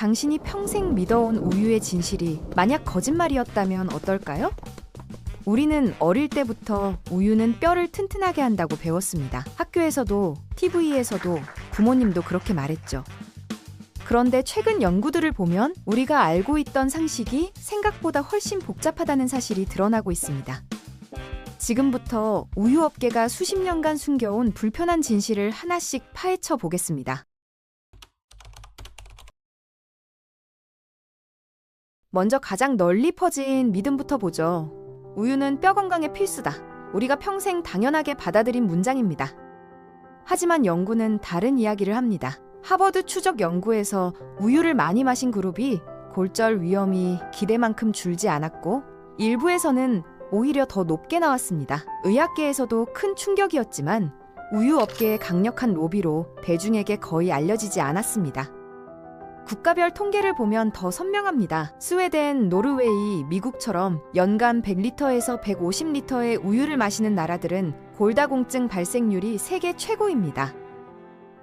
당신이 평생 믿어온 우유의 진실이 만약 거짓말이었다면 어떨까요? 우리는 어릴 때부터 우유는 뼈를 튼튼하게 한다고 배웠습니다. 학교에서도, TV에서도, 부모님도 그렇게 말했죠. 그런데 최근 연구들을 보면 우리가 알고 있던 상식이 생각보다 훨씬 복잡하다는 사실이 드러나고 있습니다. 지금부터 우유업계가 수십 년간 숨겨온 불편한 진실을 하나씩 파헤쳐 보겠습니다. 먼저 가장 널리 퍼진 믿음부터 보죠. 우유는 뼈 건강에 필수다. 우리가 평생 당연하게 받아들인 문장입니다. 하지만 연구는 다른 이야기를 합니다. 하버드 추적 연구에서 우유를 많이 마신 그룹이 골절 위험이 기대만큼 줄지 않았고 일부에서는 오히려 더 높게 나왔습니다. 의학계에서도 큰 충격이었지만 우유 업계의 강력한 로비로 대중에게 거의 알려지지 않았습니다. 국가별 통계를 보면 더 선명합니다. 스웨덴, 노르웨이, 미국처럼 연간 100리터에서 150리터의 우유를 마시는 나라들은 골다공증 발생률이 세계 최고입니다.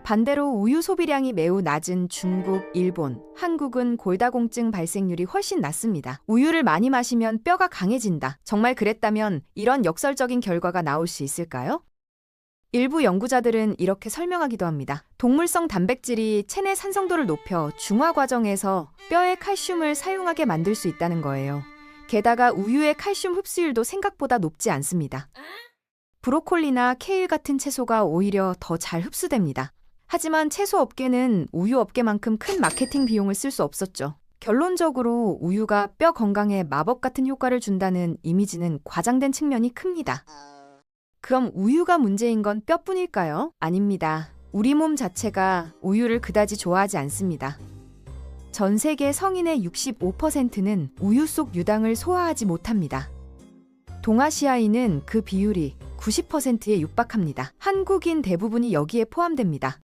반대로 우유 소비량이 매우 낮은 중국, 일본, 한국은 골다공증 발생률이 훨씬 낮습니다. 우유를 많이 마시면 뼈가 강해진다. 정말 그랬다면 이런 역설적인 결과가 나올 수 있을까요? 일부 연구자들은 이렇게 설명하기도 합니다. 동물성 단백질이 체내 산성도를 높여 중화 과정에서 뼈에 칼슘을 사용하게 만들 수 있다는 거예요. 게다가 우유의 칼슘 흡수율도 생각보다 높지 않습니다. 브로콜리나 케일 같은 채소가 오히려 더 잘 흡수됩니다. 하지만 채소 업계는 우유 업계만큼 큰 마케팅 비용을 쓸 수 없었죠. 결론적으로 우유가 뼈 건강에 마법 같은 효과를 준다는 이미지는 과장된 측면이 큽니다. 그럼 우유가 문제인 건 뼈뿐일까요? 아닙니다. 우리 몸 자체가 우유를 그다지 좋아하지 않습니다. 전 세계 성인의 65%는 우유 속 유당을 소화하지 못합니다. 동아시아인은 그 비율이 90%에 육박합니다. 한국인 대부분이 여기에 포함됩니다.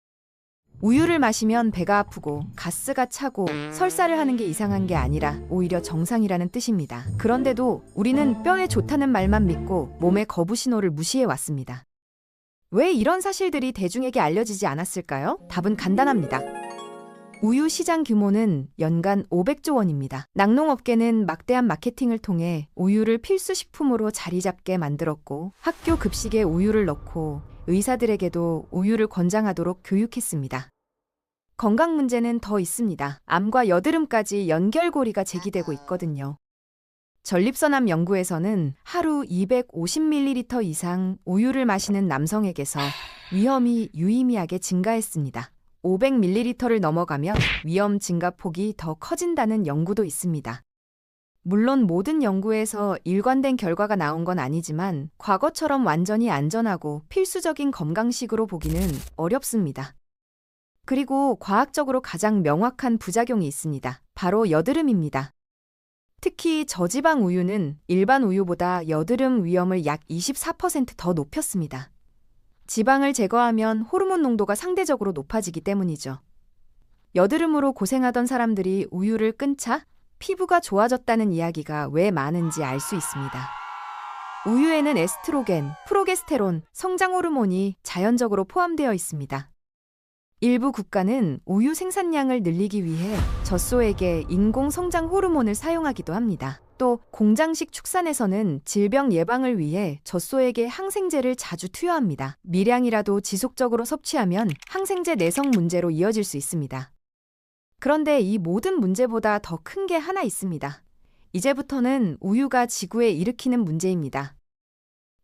우유를 마시면 배가 아프고 가스가 차고 설사를 하는 게 이상한 게 아니라 오히려 정상이라는 뜻입니다. 그런데도 우리는 뼈에 좋다는 말만 믿고 몸의 거부 신호를 무시해 왔습니다. 왜 이런 사실들이 대중에게 알려지지 않았을까요? 답은 간단합니다. 우유 시장 규모는 연간 500조 원입니다. 낙농업계는 막대한 마케팅을 통해 우유를 필수 식품으로 자리 잡게 만들었고 학교 급식에 우유를 넣고 의사들에게도 우유를 권장하도록 교육했습니다. 건강 문제는 더 있습니다. 암과 여드름까지 연결고리가 제기되고 있거든요. 전립선암 연구에서는 하루 250ml 이상 우유를 마시는 남성에게서 위험이 유의미하게 증가했습니다. 500ml를 넘어가면 위험 증가 폭이 더 커진다는 연구도 있습니다. 물론 모든 연구에서 일관된 결과가 나온 건 아니지만 과거처럼 완전히 안전하고 필수적인 건강식으로 보기는 어렵습니다. 그리고 과학적으로 가장 명확한 부작용이 있습니다. 바로 여드름입니다. 특히 저지방 우유는 일반 우유보다 여드름 위험을 약 24% 더 높였습니다. 지방을 제거하면 호르몬 농도가 상대적으로 높아지기 때문이죠. 여드름으로 고생하던 사람들이 우유를 끊자 피부가 좋아졌다는 이야기가 왜 많은지 알 수 있습니다. 우유에는 에스트로겐, 프로게스테론, 성장 호르몬이 자연적으로 포함되어 있습니다. 일부 국가는 우유 생산량을 늘리기 위해 젖소에게 인공 성장 호르몬을 사용하기도 합니다. 또 공장식 축산에서는 질병 예방을 위해 젖소에게 항생제를 자주 투여합니다. 미량이라도 지속적으로 섭취하면 항생제 내성 문제로 이어질 수 있습니다. 그런데 이 모든 문제보다 더 큰 게 하나 있습니다. 이제부터는 우유가 지구에 일으키는 문제입니다.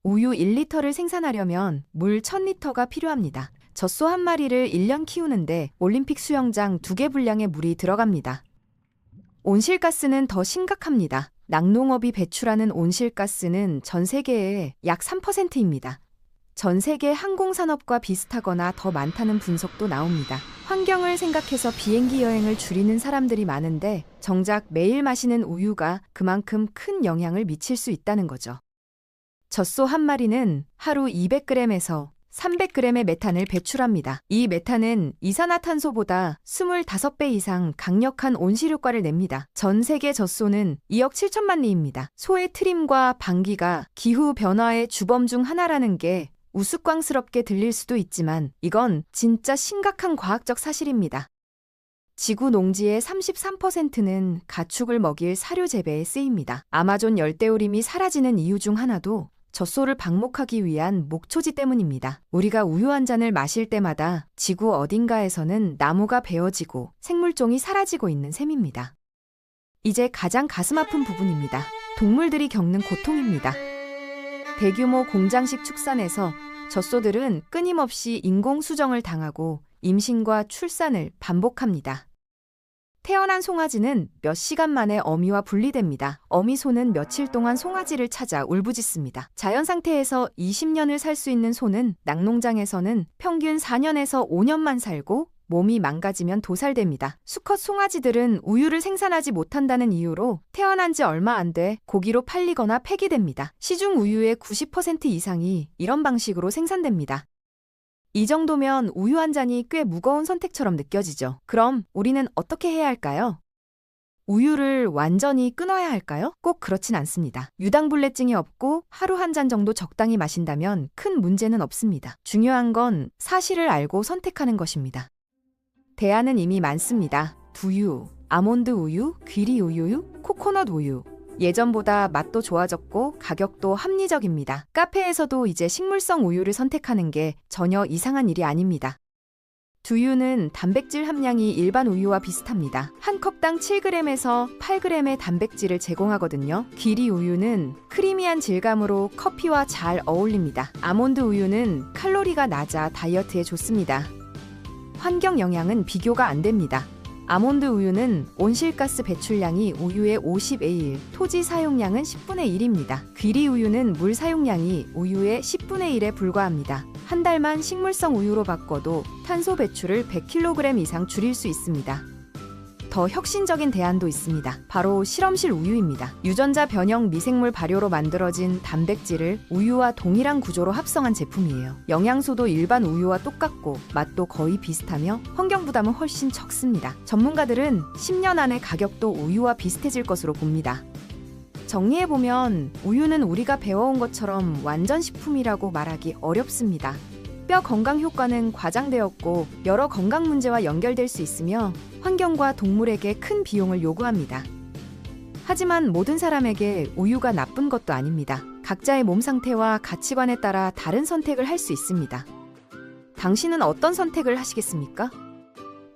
우유 1리터를 생산하려면 물 1000리터가 필요합니다. 젖소 한 마리를 1년 키우는데 올림픽 수영장 2개 분량의 물이 들어갑니다. 온실가스는 더 심각합니다. 낙농업이 배출하는 온실가스는 전 세계의 약 3%입니다. 전 세계 항공산업과 비슷하거나 더 많다는 분석도 나옵니다. 환경을 생각해서 비행기 여행을 줄이는 사람들이 많은데 정작 매일 마시는 우유가 그만큼 큰 영향을 미칠 수 있다는 거죠. 젖소 한 마리는 하루 200g에서 300g의 메탄을 배출합니다. 이 메탄은 이산화탄소보다 25배 이상 강력한 온실효과를 냅니다. 전 세계 젖소는 2억 7천만 리입니다. 소의 트림과 방귀가 기후 변화의 주범 중 하나라는 게 우스꽝스럽게 들릴 수도 있지만 이건 진짜 심각한 과학적 사실입니다. 지구 농지의 33%는 가축을 먹일 사료 재배에 쓰입니다. 아마존 열대우림이 사라지는 이유 중 하나도 젖소를 방목하기 위한 목초지 때문입니다. 우리가 우유 한 잔을 마실 때마다 지구 어딘가에서는 나무가 베어지고 생물종이 사라지고 있는 셈입니다. 이제 가장 가슴 아픈 부분입니다. 동물들이 겪는 고통입니다. 대규모 공장식 축산에서 젖소들은 끊임없이 인공 수정을 당하고 임신과 출산을 반복합니다. 태어난 송아지는 몇 시간 만에 어미와 분리됩니다. 어미소는 며칠 동안 송아지를 찾아 울부짖습니다. 자연 상태에서 20년을 살 수 있는 소는 낙농장에서는 평균 4년에서 5년만 살고 몸이 망가지면 도살됩니다. 수컷 송아지들은 우유를 생산하지 못한다는 이유로 태어난 지 얼마 안 돼 고기로 팔리거나 폐기됩니다. 시중 우유의 90% 이상이 이런 방식으로 생산됩니다. 이 정도면 우유 한 잔이 꽤 무거운 선택처럼 느껴지죠. 그럼 우리는 어떻게 해야 할까요? 우유를 완전히 끊어야 할까요? 꼭 그렇진 않습니다. 유당불내증이 없고 하루 한 잔 정도 적당히 마신다면 큰 문제는 없습니다. 중요한 건 사실을 알고 선택하는 것입니다. 대안은 이미 많습니다. 두유, 아몬드 우유, 귀리 우유, 코코넛 우유. 예전보다 맛도 좋아졌고 가격도 합리적입니다. 카페에서도 이제 식물성 우유를 선택하는 게 전혀 이상한 일이 아닙니다. 두유는 단백질 함량이 일반 우유와 비슷합니다. 한 컵당 7g에서 8g의 단백질을 제공하거든요. 귀리 우유는 크리미한 질감으로 커피와 잘 어울립니다. 아몬드 우유는 칼로리가 낮아 다이어트에 좋습니다. 환경 영향은 비교가 안 됩니다. 아몬드 우유는 온실가스 배출량이 우유의 50의 1, 토지 사용량은 10분의 1입니다. 귀리 우유는 물 사용량이 우유의 10분의 1에 불과합니다. 한 달만 식물성 우유로 바꿔도 탄소 배출을 100kg 이상 줄일 수 있습니다. 더 혁신적인 대안도 있습니다. 바로 실험실 우유입니다. 유전자 변형 미생물 발효로 만들어진 단백질을 우유와 동일한 구조로 합성한 제품이에요. 영양소도 일반 우유와 똑같고 맛도 거의 비슷하며 환경 부담은 훨씬 적습니다. 전문가들은 10년 안에 가격도 우유와 비슷해질 것으로 봅니다. 정리해보면 우유는 우리가 배워온 것처럼 완전 식품이라고 말하기 어렵습니다. 뼈 건강 효과는 과장되었고 여러 건강 문제와 연결될 수 있으며 환경과 동물에게 큰 비용을 요구합니다. 하지만 모든 사람에게 우유가 나쁜 것도 아닙니다. 각자의 몸 상태와 가치관에 따라 다른 선택을 할 수 있습니다. 당신은 어떤 선택을 하시겠습니까?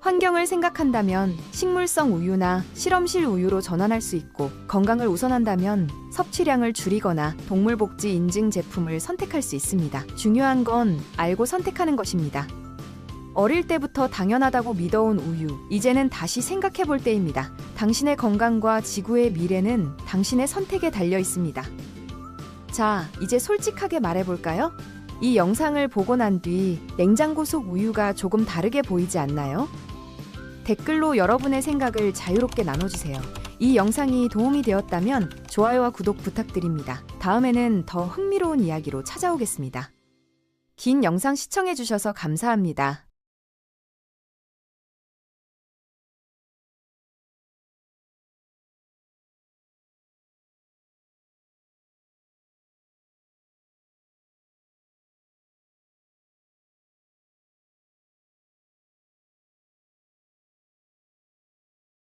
환경을 생각한다면 식물성 우유나 실험실 우유로 전환할 수 있고, 건강을 우선한다면 섭취량을 줄이거나 동물복지 인증 제품을 선택할 수 있습니다. 중요한 건 알고 선택하는 것입니다. 어릴 때부터 당연하다고 믿어온 우유, 이제는 다시 생각해 볼 때입니다. 당신의 건강과 지구의 미래는 당신의 선택에 달려 있습니다. 자, 이제 솔직하게 말해볼까요? 이 영상을 보고 난 뒤 냉장고 속 우유가 조금 다르게 보이지 않나요? 댓글로 여러분의 생각을 자유롭게 나눠주세요. 이 영상이 도움이 되었다면 좋아요와 구독 부탁드립니다. 다음에는 더 흥미로운 이야기로 찾아오겠습니다. 긴 영상 시청해주셔서 감사합니다.